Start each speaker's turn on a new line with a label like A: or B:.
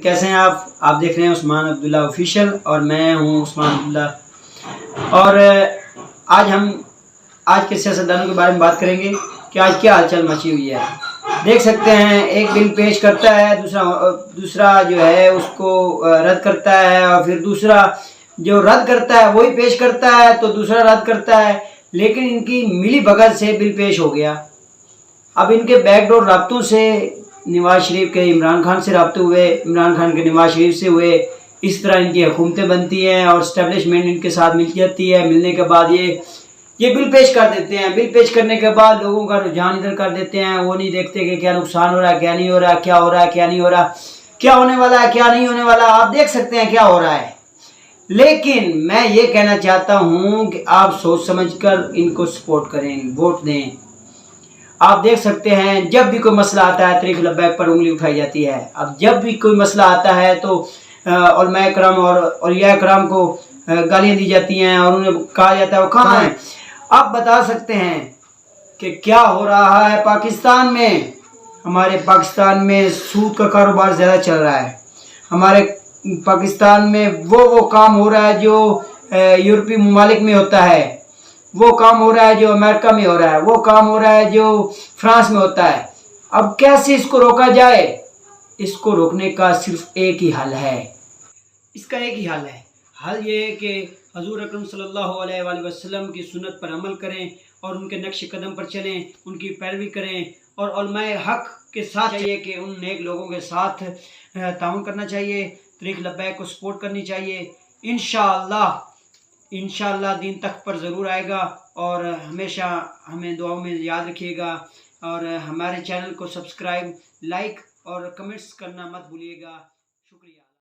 A: कैसे हैं आप देख रहे हैं उस्मान अब्दुल्ला ऑफिशियल और मैं हूं उस्मान अब्दुल्ला। और आज के सियासतदानों के बारे में बात करेंगे कि आज क्या हलचल मची हुई है। देख सकते हैं, एक बिल पेश करता है, दूसरा जो है उसको रद्द करता है, और फिर दूसरा जो रद्द करता है वही पेश करता है तो दूसरा रद्द करता है। लेकिन इनकी मिली भगत से बिल पेश हो गया। अब इनके बैकडोर राब्तों से नवाज शरीफ के इमरान खान से राब्ते हुए, इमरान खान के नवाज शरीफ से हुए, इस तरह इनकी हुकूमतें बनती हैं और इस्टेब्लिशमेंट इनके साथ मिल जाती है। मिलने के बाद ये बिल पेश कर देते हैं। बिल पेश करने के बाद लोगों का रुझान इधर कर देते हैं। वो नहीं देखते कि क्या नुकसान हो रहा है, क्या नहीं हो रहा, क्या हो रहा है, क्या नहीं हो रहा, क्या होने वाला है, क्या नहीं होने वाला। आप देख सकते हैं क्या हो रहा है। लेकिन मैं ये कहना चाहता हूँ कि आप सोच समझकर इनको सपोर्ट करें, वोट दें। आप देख सकते हैं, जब भी कोई मसला आता है तरीक़ लब्बैक पर उंगली उठाई जाती है। अब जब भी कोई मसला आता है तो उलमाए किराम और औलिया किराम को गालियाँ दी जाती हैं और उन्हें कहा जाता है वो कहाँ है। आप बता सकते हैं कि क्या हो रहा है पाकिस्तान में। हमारे पाकिस्तान में सूद का कारोबार ज़्यादा चल रहा है। हमारे पाकिस्तान में वो काम हो रहा है जो यूरोपीय ममालिक में होता है, वो काम हो रहा है जो अमेरिका में हो रहा है, वो काम हो रहा है जो फ्रांस में होता है। अब कैसे इसको रोका जाए? इसको रोकने का सिर्फ एक ही हल है। इसका एक ही हल है। हल ये है कि हजूर अकरम सल्लल्लाहु अलैहि वसल्लम की सुन्नत पर अमल करें और उनके नक्श कदम पर चलें, उनकी पैरवी करें। और उलमाए हक के साथ चाहिए कि उन नेक लोगों के साथ ताउन करना चाहिए, तरीक़ लब्बैक को सपोर्ट करनी चाहिए। इंशाअल्लाह दीन तक पर ज़रूर आएगा। और हमेशा हमें दुआओं में याद रखिएगा और हमारे चैनल को सब्सक्राइब, लाइक और कमेंट्स करना मत भूलिएगा। शुक्रिया।